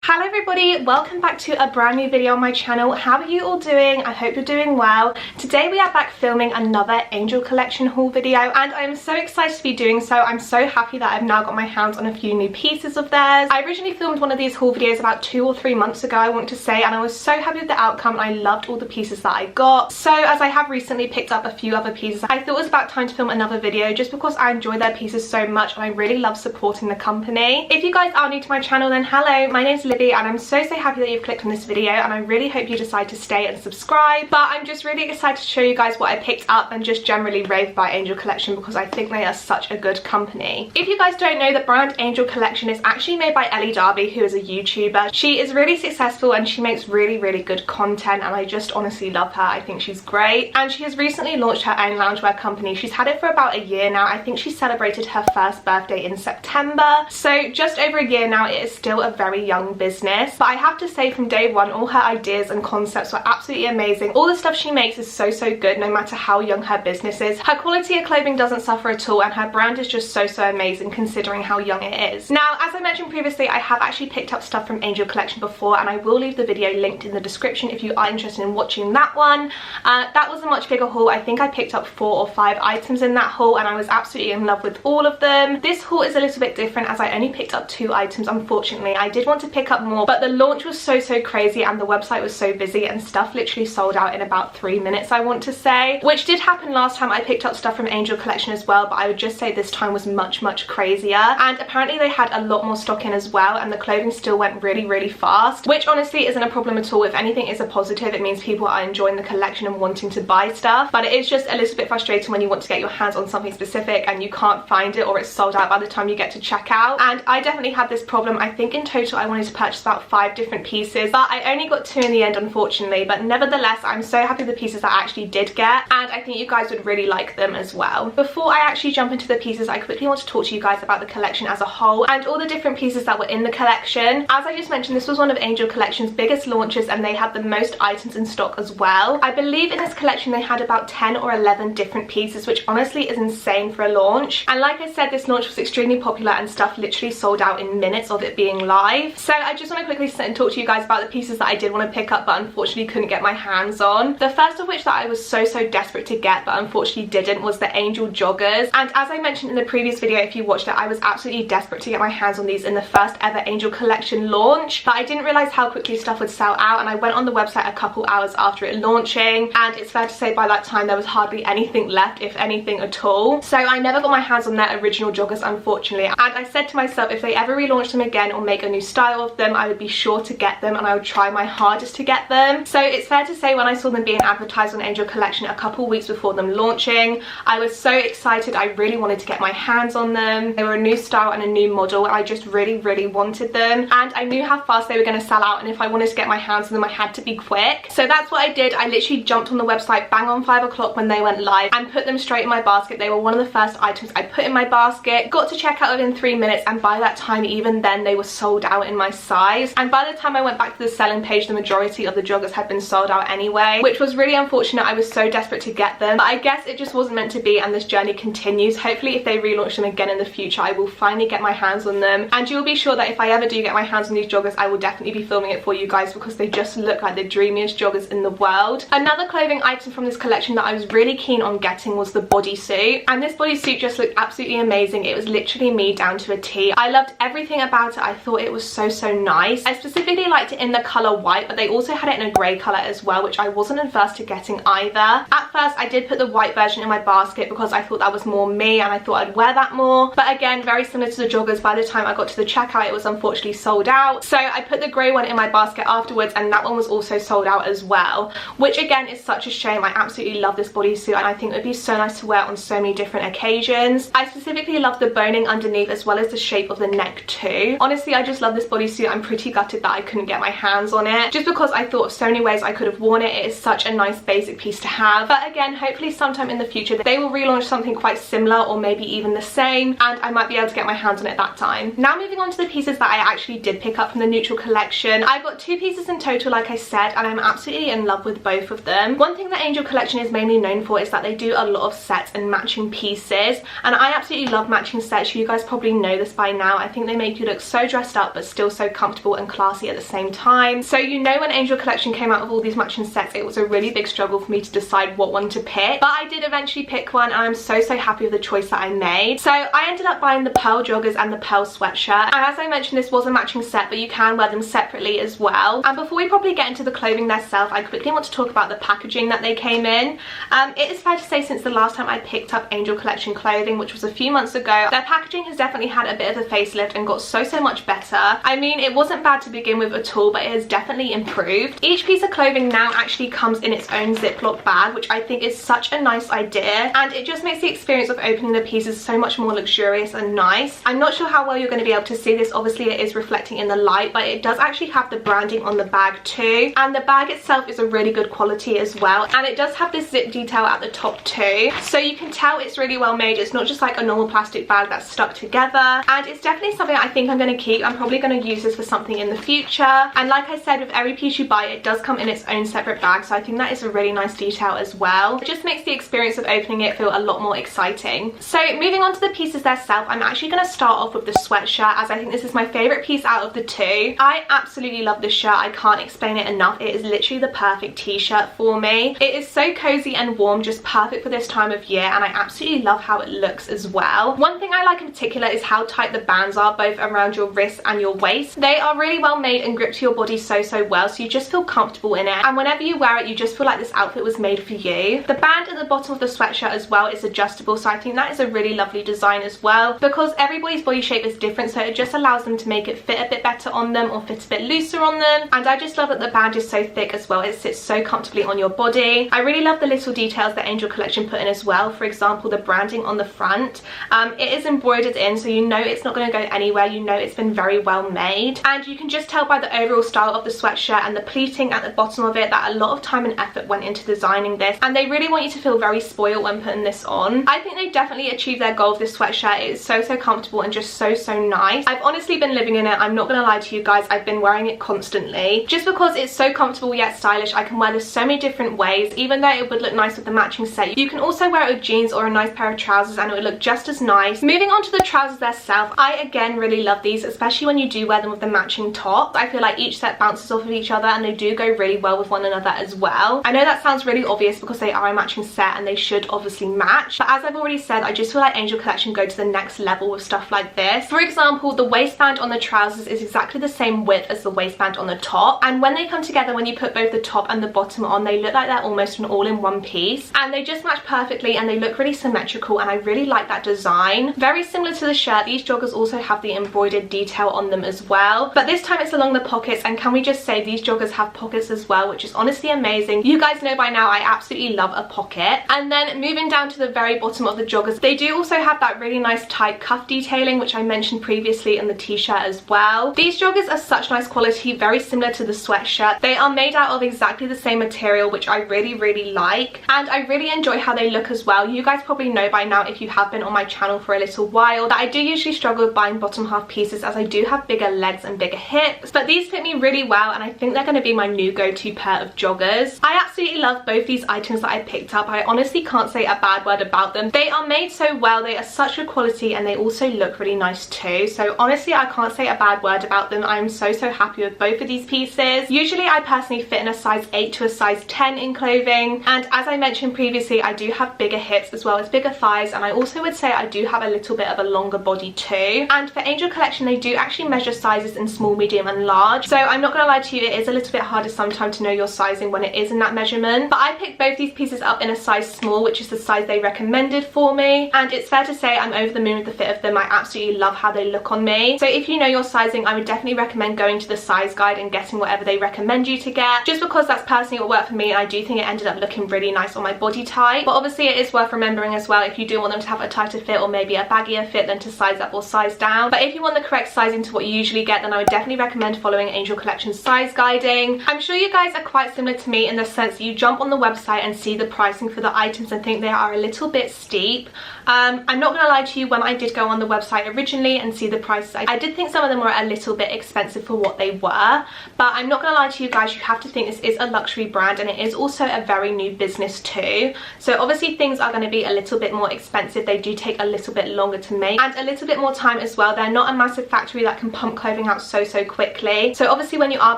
Hello everybody, welcome back to a brand new video on my channel. How are you all doing? I hope you're doing well. Today we are back filming another Angelle Collection haul video and I'm so excited to be doing so. I'm so happy that I've now got my hands on a few new pieces of theirs. I originally filmed one of these haul videos about 2 or 3 months ago, I want to say, and I was so happy with the outcome and I loved all the pieces that I got. So as I have recently picked up a few other pieces, I thought it was about time to film another video just because I enjoy their pieces so much and I really love supporting the company. If you guys are new to my channel, then hello, my name's Libby and I'm so happy that you've clicked on this video and I really hope you decide to stay and subscribe. But I'm just really excited to show you guys what I picked up and just generally rave by Angelle Collection because I think they are such a good company. If you guys don't know, the brand Angelle Collection is actually made by ELLE Darby, who is a YouTuber. She is really successful and she makes really good content and I just honestly love her. I think she's great and she has recently launched her own loungewear company. She's had it for about a year now. I think she celebrated her first birthday in September, so just over a year now. It is still a very young business, but I have to say from day one all her ideas and concepts were absolutely amazing. All the stuff she makes is so good, no matter how young her business is. Her quality of clothing doesn't suffer at all and her brand is just so amazing considering how young it is. Now, as I mentioned previously, I have actually picked up stuff from Angelle Collection before and I will leave the video linked in the description if you are interested in watching that one. That was a much bigger haul. I think I picked up 4 or 5 items in that haul and I was absolutely in love with all of them. This haul is a little bit different as I only picked up 2 items, unfortunately. I did want to pick up more, but the launch was so crazy and the website was so busy and stuff literally sold out in about 3 minutes, I want to say, which did happen last time I picked up stuff from Angelle Collection as well, but I would just say this time was much crazier. And apparently they had a lot more stock in as well and the clothing still went really fast, which honestly isn't a problem at all. If anything is a positive, it means people are enjoying the collection and wanting to buy stuff, but it is just a little bit frustrating when you want to get your hands on something specific and you can't find it or it's sold out by the time you get to checkout. And I definitely had this problem. I think in total I wanted to purchase about 5 different pieces, but I only got 2 in the end, unfortunately. But nevertheless, I'm so happy with the pieces I actually did get and I think you guys would really like them as well. Before I actually jump into the pieces, I quickly want to talk to you guys about the collection as a whole and all the different pieces that were in the collection. As I just mentioned, this was one of Angelle Collection's biggest launches and they had the most items in stock as well. I believe in this collection they had about 10 or 11 different pieces, which honestly is insane for a launch. And like I said, this launch was extremely popular and stuff literally sold out in minutes of it being live. So I just want to quickly sit and talk to you guys about the pieces that I did want to pick up but unfortunately couldn't get my hands on. The first of which that I was so desperate to get but unfortunately didn't was the Angelle Joggers. And as I mentioned in the previous video, if you watched it, I was absolutely desperate to get my hands on these in the first ever Angelle Collection launch, but I didn't realise how quickly stuff would sell out and I went on the website a couple hours after it launching and it's fair to say by that time there was hardly anything left, if anything at all. So I never got my hands on their original joggers, unfortunately, and I said to myself if they ever relaunch them again or make a new style of them, I would be sure to get them and I would try my hardest to get them. So it's fair to say when I saw them being advertised on Angelle Collection a couple weeks before them launching, I was so excited. I really wanted to get my hands on them. They were a new style and a new model and I just really wanted them and I knew how fast they were going to sell out and if I wanted to get my hands on them I had to be quick. So that's what I did. I literally jumped on the website bang on 5 o'clock when they went live and put them straight in my basket. They were one of the first items I put in my basket, got to checkout within 3 minutes and by that time, even then, they were sold out in my size. And by the time I went back to the selling page, the majority of the joggers had been sold out anyway, which was really unfortunate. I was so desperate to get them, but I guess it just wasn't meant to be and this journey continues. Hopefully if they relaunch them again in the future, I will finally get my hands on them and you'll be sure that if I ever do get my hands on these joggers, I will definitely be filming it for you guys because they just look like the dreamiest joggers in the world. Another clothing item from this collection that I was really keen on getting was the bodysuit, and this bodysuit just looked absolutely amazing. It was literally me down to a T. I loved everything about it. I thought it was so nice. I specifically liked it in the colour white, but they also had it in a grey colour as well, which I wasn't adverse to getting either. At first I did put the white version in my basket because I thought that was more me and I thought I'd wear that more, but again, very similar to the joggers, by the time I got to the checkout it was unfortunately sold out. So I put the grey one in my basket afterwards and that one was also sold out as well, which again is such a shame. I absolutely love this bodysuit and I think it would be so nice to wear on so many different occasions. I specifically love the boning underneath as well as the shape of the neck too. Honestly, I just love this bodysuit. I'm pretty gutted that I couldn't get my hands on it just because I thought of so many ways I could have worn it. It is such a nice basic piece to have, but again, hopefully sometime in the future they will relaunch something quite similar or maybe even the same and I might be able to get my hands on it that time. Now moving on to the pieces that I actually did pick up from the Neutral Collection. I got 2 pieces in total, like I said, and I'm absolutely in love with both of them. One thing that Angelle Collection is mainly known for is that they do a lot of sets and matching pieces, and I absolutely love matching sets. You guys probably know this by now. I think they make you look so dressed up but still so comfortable and classy at the same time. So you know, when Angelle Collection came out with all these matching sets, it was a really big struggle for me to decide what one to pick, but I did eventually pick one, and I'm so happy with the choice that I made. So I ended up buying the pearl joggers and the pearl sweatshirt, and as I mentioned, this was a matching set, but you can wear them separately as well. And before we probably get into the clothing themselves, I quickly want to talk about the packaging that they came in. It is fair to say, since the last time I picked up Angelle Collection clothing, which was a few months ago, their packaging has definitely had a bit of a facelift and got so much better. I mean, it wasn't bad to begin with at all, but it has definitely improved. Each piece of clothing now actually comes in its own Ziploc bag, which I think is such a nice idea, and it just makes the experience of opening the pieces so much more luxurious and nice. I'm not sure how well you're going to be able to see this, obviously it is reflecting in the light, but it does actually have the branding on the bag too, and the bag itself is a really good quality as well, and it does have this zip detail at the top too, so you can tell it's really well made. It's not just like a normal plastic bag that's stuck together, and it's definitely something I think I'm going to keep. I'm probably going to use this for something in the future, and like I said, with every piece you buy, it does come in its own separate bag, so I think that is a really nice detail as well. It just makes the experience of opening it feel a lot more exciting. So moving on to the pieces themselves, I'm actually going to start off with the sweatshirt, as I think this is my favourite piece out of the two. I absolutely love this shirt. I can't explain it enough. It is literally the perfect t-shirt for me. It is so cozy and warm, just perfect for this time of year, and I absolutely love how it looks as well. One thing I like in particular is how tight the bands are, both around your wrists and your waist. They are really well made and grip to your body so well, so you just feel comfortable in it, and whenever you wear it, you just feel like this outfit was made for you. The band at the bottom of the sweatshirt as well is adjustable, so I think that is a really lovely design as well, because everybody's body shape is different, so it just allows them to make it fit a bit better on them or fit a bit looser on them. And I just love that the band is so thick as well. It sits so comfortably on your body. I really love the little details that Angelle Collection put in as well. For example, the branding on the front, it is embroidered in, so you know it's not going to go anywhere. You know it's been very well made, and you can just tell by the overall style of the sweatshirt and the pleating at the bottom of it that a lot of time and effort went into designing this, and they really want you to feel very spoiled when putting this on. I think they definitely achieved their goal of this sweatshirt. It is so comfortable and just so nice. I've honestly been living in it. I'm not gonna lie to you guys, I've been wearing it constantly just because it's so comfortable yet stylish. I can wear this so many different ways. Even though it would look nice with the matching set, you can also wear it with jeans or a nice pair of trousers and it would look just as nice. Moving on to the trousers themselves, I again really love these, especially when you do wear them with the matching top. I feel like each set bounces off of each other and they do go really well with one another as well. I know that sounds really obvious because they are a matching set and they should obviously match, but as I've already said, I just feel like Angelle Collection go to the next level with stuff like this. For example, the waistband on the trousers is exactly the same width as the waistband on the top, and when they come together, when you put both the top and the bottom on, they look like they're almost an all-in-one piece, and they just match perfectly and they look really symmetrical, and I really like that design. Very similar to the shirt, these joggers also have the embroidered detail on them as well, but this time it's along the pockets, and can we just say these joggers have pockets as well, which is honestly amazing. You guys know by now I absolutely love a pocket. And then moving down to the very bottom of the joggers, they do also have that really nice tight cuff detailing, which I mentioned previously in the t-shirt as well. These joggers are such nice quality, very similar to the sweatshirt. They are made out of exactly the same material, which I really like, and I really enjoy how they look as well. You guys probably know by now, if you have been on my channel for a little while, that I do usually struggle with buying bottom half pieces as I do have bigger legs and bigger hips, but these fit me really well, and I think they're going to be my new go-to pair of joggers. I absolutely love both these items that I picked up. I honestly can't say a bad word about them. They are made so well, they are such good quality, and they also look really nice too. So honestly, I can't say a bad word about them. I'm so happy with both of these pieces. Usually I personally fit in a size 8 to a size 10 in clothing, and as I mentioned previously, I do have bigger hips as well as bigger thighs, and I also would say I do have a little bit of a longer body too. And for Angelle Collection, they do actually measure sizes in small, medium and large, so I'm not gonna lie to you, it is a little bit harder sometimes to know your sizing when it is in that measurement. But I picked both these pieces up in a size small, which is the size they recommended for me, and it's fair to say I'm over the moon with the fit of them. I absolutely love how they look on me. So if you know your sizing, I would definitely recommend going to the size guide and getting whatever they recommend you to get, just because that's personally what worked for me, and I do think it ended up looking really nice on my body type. But obviously it is worth remembering as well, if you do want them to have a tighter fit or maybe a baggier fit, then to size up or size down. But if you want the correct sizing to what you usually get, then I would definitely recommend following Angelle Collection's size guiding. I'm sure you guys are quite similar to me in the sense that you jump on the website and see the pricing for the items and think they are a little bit steep. I'm not gonna lie to you, when I did go on the website originally and see the prices, I did think some of them were a little bit expensive for what they were, but I'm not gonna lie to you guys, you have to think this is a luxury brand and it is also a very new business too. So obviously things are going to be a little bit more expensive. They do take a little bit longer to make and a little bit more time as well. They're not a massive factory that can pump clothing clothing out so quickly. So obviously when you are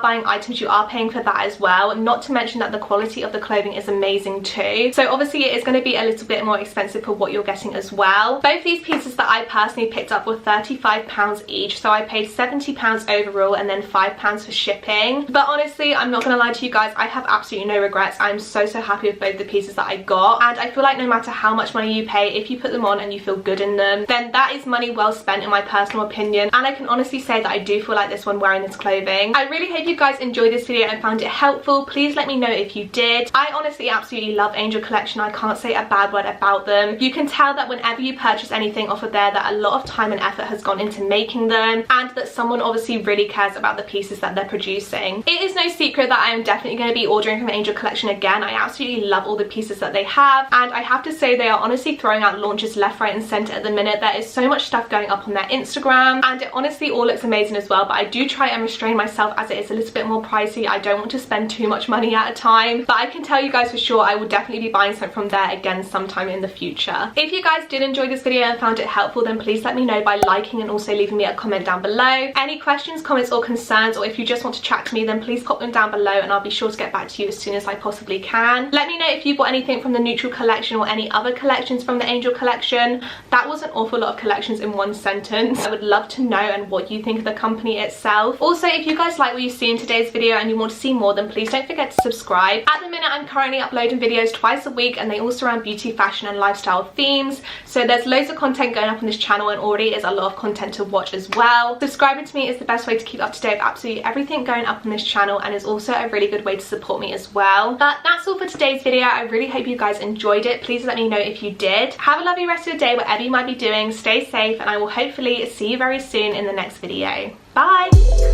buying items, you are paying for that as well, not to mention that the quality of the clothing is amazing too. So obviously it is going to be a little bit more expensive for what you're getting as well. Both these pieces that I personally picked up were £35 each, so I paid £70 overall and then £5 for shipping. But honestly, I'm not gonna lie to you guys, I have absolutely no regrets. I'm so happy with both the pieces that I got, and I feel like no matter how much money you pay, if you put them on and you feel good in them, then that is money well spent in my personal opinion. And I can honestly say that I do feel like this one wearing this clothing. I really hope you guys enjoyed this video and found it helpful. Please let me know if you did. I honestly absolutely love Angelle Collection. I can't say a bad word about them. You can tell that whenever you purchase anything off of there, that a lot of time and effort has gone into making them, and that someone obviously really cares about the pieces that they're producing. It is no secret that I am definitely going to be ordering from Angelle Collection again. I absolutely love all the pieces that they have, and I have to say they are honestly throwing out launches left, right and centre at the minute. There is so much stuff going up on their Instagram, and it honestly all looks amazing as well, but I do try and restrain myself as it is a little bit more pricey. I don't want to spend too much money at a time, but I can tell you guys for sure I will definitely be buying something from there again sometime in the future. If you guys did enjoy this video and found it helpful, then please let me know by liking and also leaving me a comment down below. Any questions, comments or concerns, or if you just want to chat to me, then please pop them down below and I'll be sure to get back to you as soon as I possibly can. Let me know if you bought anything from the Neutral Collection or any other collections from the Angelle Collection. That was an awful lot of collections in one sentence. I would love to know and what you think of the company itself. Also, if you guys like what you see in today's video and you want to see more, then please don't forget to subscribe. At the minute, I'm currently uploading videos twice a week, and they all surround beauty, fashion and lifestyle themes. So there's loads of content going up on this channel, and already is a lot of content to watch as well. Subscribing to me is the best way to keep up to date with absolutely everything going up on this channel, and is also a really good way to support me as well. But that's all for today's video. I really hope you guys enjoyed it. Please let me know if you did. Have a lovely rest of your day whatever you might be doing. Stay safe, and I will hopefully see you very soon in the next video. Bye!